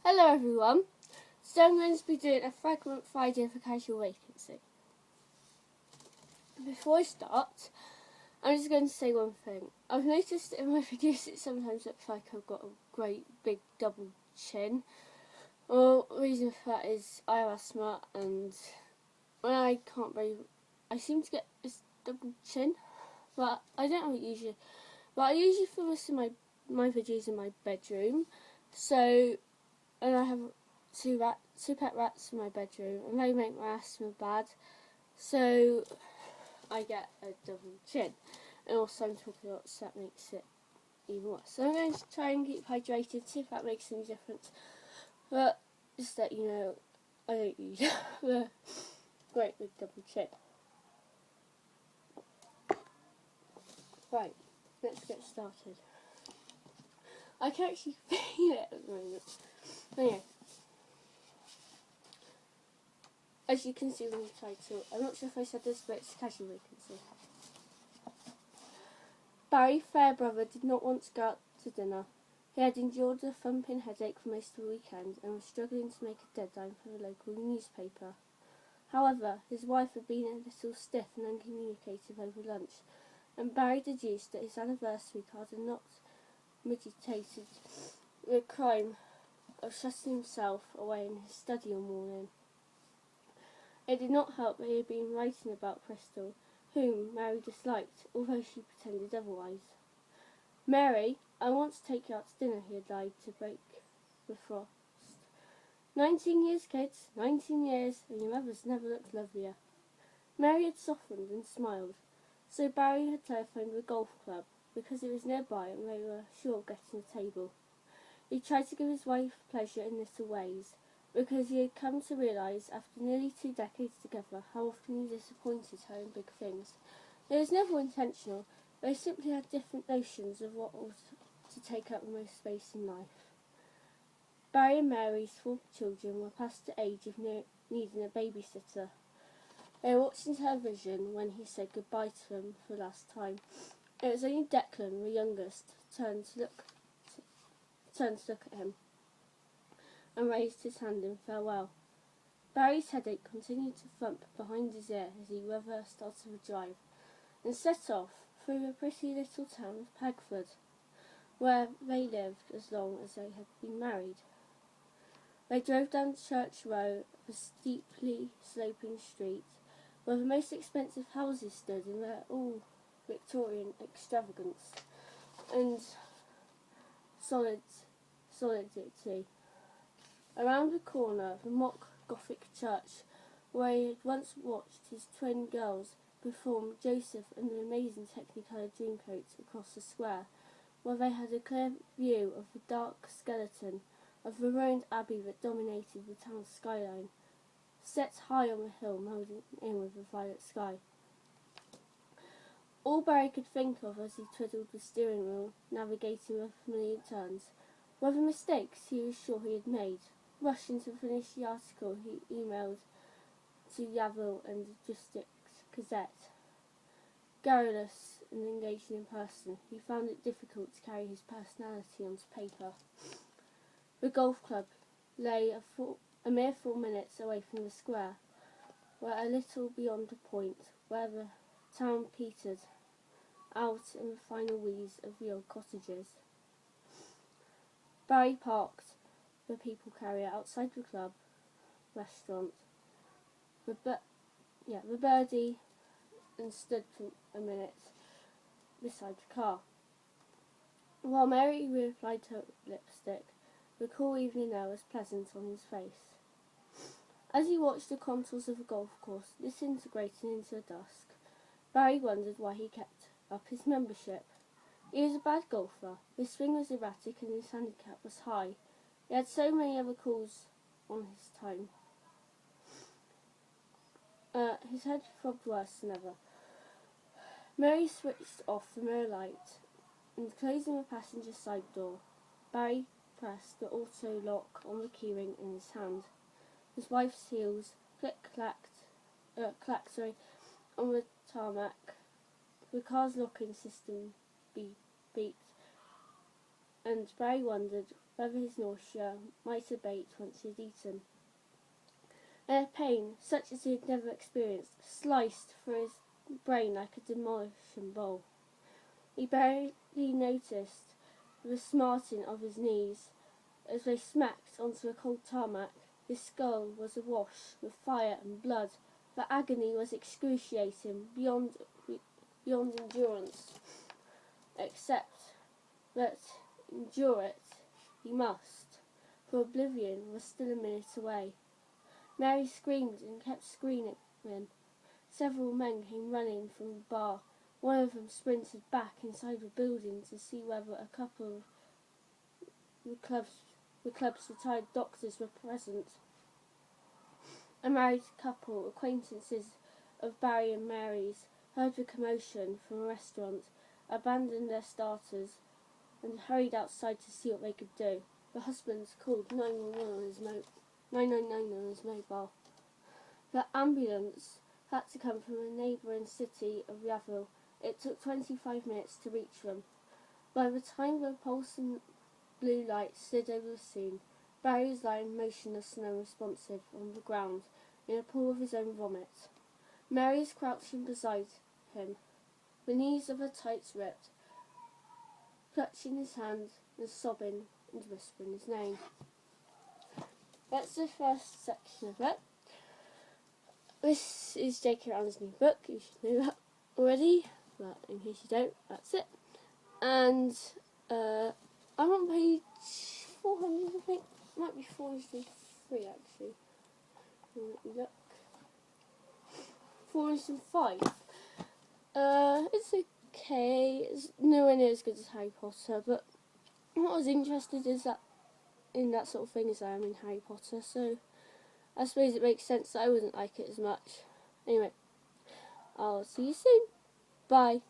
Hello everyone, so I'm going to be doing a Fragment Friday for casual vacancy. Before I start, I'm just going to say one thing. I've noticed in my videos it sometimes looks like I've got a great big double chin. Well, the reason for that is I have asthma, and when I can't breathe, I seem to get this double chin, but I don't have it usually. But I usually film most of my videos in my bedroom, and I have two pet rats in my bedroom, and they make my asthma bad, so I get a double chin. And also I'm talking a lot, so that makes it even worse. So I'm going to try and keep hydrated, see if that makes any difference. But just that you know, I don't use the great big double chin. Right, let's get started. I can actually feel it at the moment. Anyway. As you can see from the title, I'm not sure if I said this, but it's casual vacancy. Barry Fairbrother did not want to go out to dinner. He had endured a thumping headache for most of the weekend and was struggling to make a deadline for the local newspaper. However, his wife had been a little stiff and uncommunicative over lunch, and Barry deduced that his anniversary card had not mitigated the crime of shutting himself away in his study all morning. It did not help that he had been writing about Crystal, whom Mary disliked, although she pretended otherwise. "Mary, I want to take you out to dinner," he had lied to break the frost. 19 years, kids, 19 years, and your mother's never looked lovelier. Mary had softened and smiled, so Barry had telephoned the golf club, because it was nearby and they were sure of getting a table. He tried to give his wife pleasure in little ways, because he had come to realise, after nearly 2 decades together, how often he disappointed her in big things. It was never intentional, they simply had different notions of what was to take up the most space in life. Barry and Mary's 4 children were past the age of needing a babysitter. They were watching television when he said goodbye to them for the last time. It was only Declan, the youngest, turned to look at him and raised his hand in farewell. Barry's headache continued to thump behind his ear as he reversed out of the drive and set off through the pretty little town of Pegford, where they lived as long as they had been married. They drove down Church Row, a steeply sloping street, where the most expensive houses stood in their all Victorian extravagance and solidity. Around the corner, the mock Gothic church, where he had once watched his twin girls perform Joseph and the amazing Technicolor Dreamcoat across the square, where they had a clear view of the dark skeleton of the ruined abbey that dominated the town's skyline, set high on the hill melding in with the violet sky. All Barry could think of as he twiddled the steering wheel, navigating the familiar turns, were the mistakes he was sure he had made. Rushing to finish the article he emailed to Yaville and the District Gazette. Garrulous and engaging in person, he found it difficult to carry his personality onto paper. The golf club lay a mere 4 minutes away from the square, where a little beyond the point where the town petered out in the final wheeze of the old cottages. Barry parked the people carrier outside the club restaurant, the birdie, and stood for a minute beside the car. While Mary reapplied her lipstick, the cool evening air was pleasant on his face. As he watched the contours of the golf course disintegrating into the dusk, Barry wondered why he kept up his membership. He was a bad golfer, his swing was erratic and his handicap was high. He had so many other calls on his time. His head throbbed worse than ever. Mary switched off the mirror light and, closing the passenger side door, Barry pressed the auto lock on the keyring in his hand. His wife's heels clacked on the tarmac. The car's locking system beeped, and Barry wondered whether his nausea might abate once he had eaten. And a pain, such as he had never experienced, sliced through his brain like a demolition ball. He barely noticed the smarting of his knees as they smacked onto a cold tarmac. His skull was awash with fire and blood. The agony was excruciating beyond endurance, except that endure it he must, for oblivion was still a minute away. Mary screamed and kept screaming. Several men came running from the bar. One of them sprinted back inside the building to see whether a couple of the club's retired doctors were present. A married couple, acquaintances of Barry and Mary's, heard the commotion from a restaurant, abandoned their starters, and hurried outside to see what they could do. The husband called 999 on his mobile. The ambulance had to come from a neighbouring city of Yaville. It took 25 minutes to reach them. By the time the pulsing blue light slid over the scene, Barry was lying motionless and unresponsive on the ground in a pool of his own vomit. Mary was crouching beside him, the knees of her tights ripped, clutching his hand and sobbing and whispering his name. That's the first section of it. This is JK Rowling's new book. You should know that already, but in case you don't, that's it. And I'm on page 400, I think. It might be 403 actually. Let me look. 405. It's okay. It's nowhere near as good as Harry Potter, but what I was interested is that in that sort of thing as I am in Harry Potter, so I suppose it makes sense that I wouldn't like it as much. Anyway, I'll see you soon. Bye.